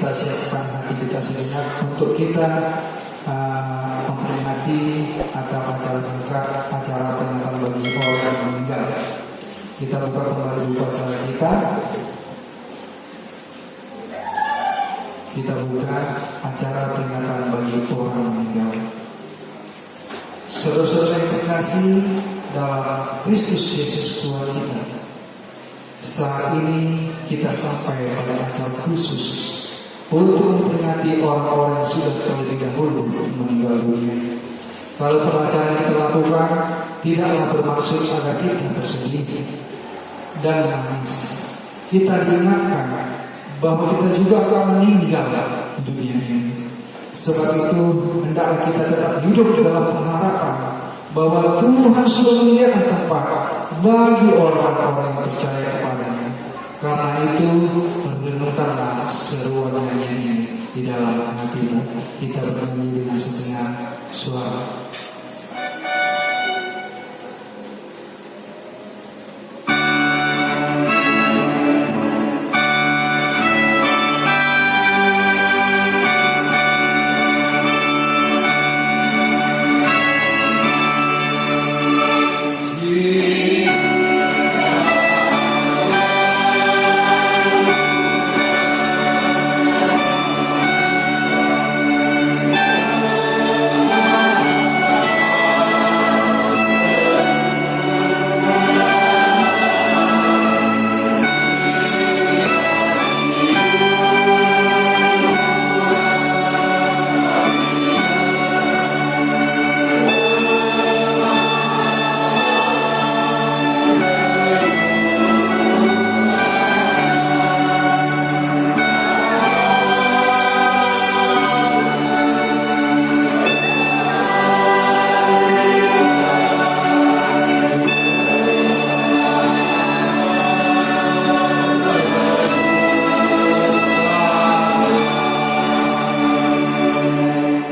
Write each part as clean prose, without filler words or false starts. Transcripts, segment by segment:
kita siapkan hati kita sejenak untuk kita memperingati atau acara singkat, acara peringatan bagi orang yang meninggal. Kita buka kembali upacara kita. Kita buka acara peringatan bagi orang meninggal. Saudara-saudara yang terkasih dalam Kristus Yesus Tuhan kita, saat ini kita sampai pada acara khusus untuk memperingati orang-orang yang sudah terlebih dahulu meninggal dunia. Kalau acara yang kita lakukan tidaklah bermaksud agar kita bersedih dan menangis. Kita diingatkan bahwa kita juga akan meninggal dunia ini. Sebab itu hendaklah kita tetap hidup dalam pengharapan bahwa Tuhan sudah menyediakan tempat bagi orang-orang yang percaya kepadanya. Karena itu renungkanlah seruan nyanyian di dalam hatimu. Kita bernyanyi dengan setengah suara.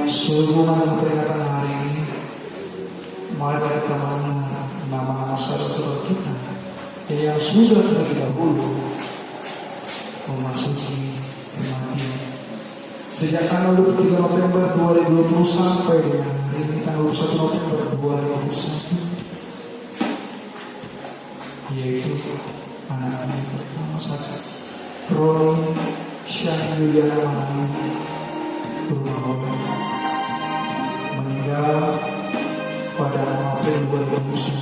Sehubungan peringatan hari ini, mari kita mengenang nama-nama saudara-saudara kita yang sudah terlebih dahulu memasuki kematian. Sejak tanggal 23 November 2020 sampai dengan hari ini tanggal 1 November 2021, yaitu anak-anak pertama saja, Roni Syah Yuliana Manani Purnawan meninggal pada April 2009.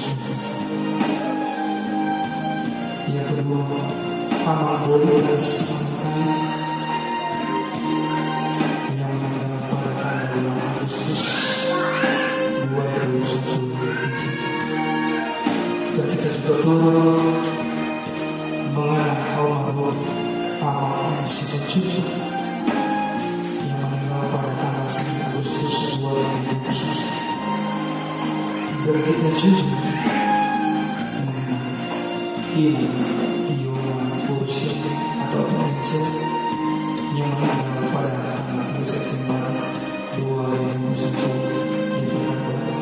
Yang kedua, Amal Boleh Simangkai yang meninggal pada tanggal 5 Agustus 2011. Dan kita juga turut mengenang almarhum Amal Simangkai yang meninggal pada tanggal 9 Agustus 2011. Dan kita juga mengenang ini Fiona Kursi atau Angel yang meninggal pada tanggal 3 September 2011 di Pekanbaru.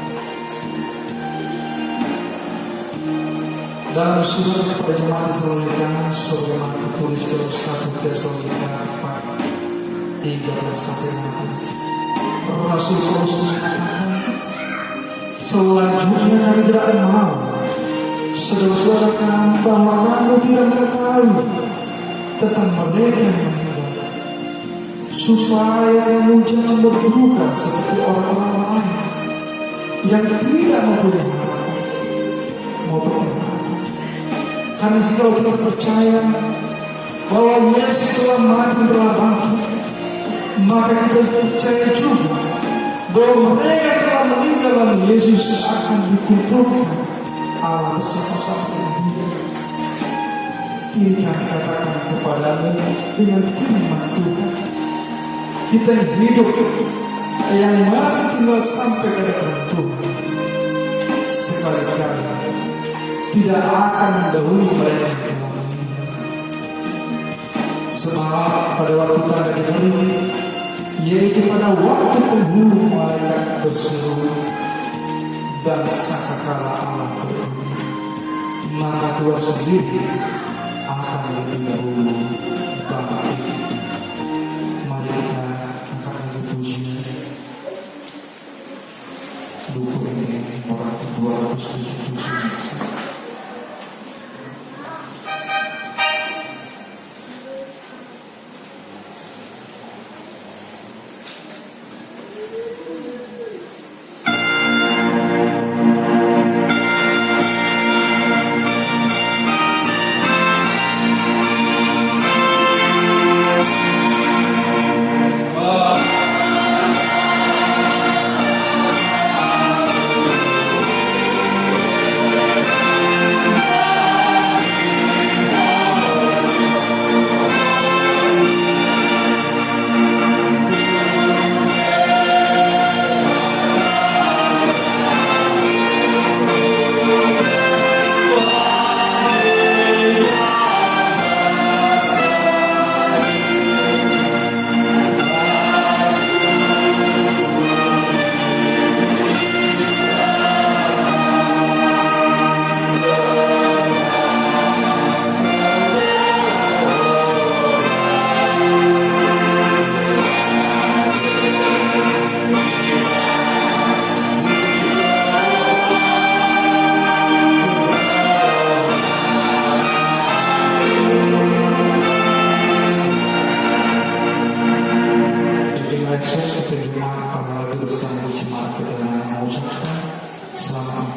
Dalam surat kepada jemaat Tesalonika sebagaimana tertulis dalam 1 Tesalonika 4:13-15, Rasul Paulus mengatakan, selanjutnya kami tidak mau saudara-saudara kami bahwa kamu tidak mengetahui tentang mereka yang meninggal, supaya kamu jangan berduka seperti orang-orang lain yang tidak mempunyai harapan maupun harapan. Karena jika kita percaya bahwa Yesus telah mati telah bangkit, maka kita percaya juga bahwa mereka yang telah meninggal dalam Yesus akan dikumpulkan Allah bersama-sama dengan Dia. Ini kami katakan kepadamu dengan firman Tuhan. Kita yang hidup, yang masih tinggal sampai ke depan Tuhan, sekali-kali tidak akan mendahului mereka yang telah meninggal. Sebab pada waktu tanda diberi, yaitu pada waktu penghulu malaikat berseru dan sangkakala Allah berbunyi, maka Tuhan sendiri akan lebih dahulu bangkit. selama ini.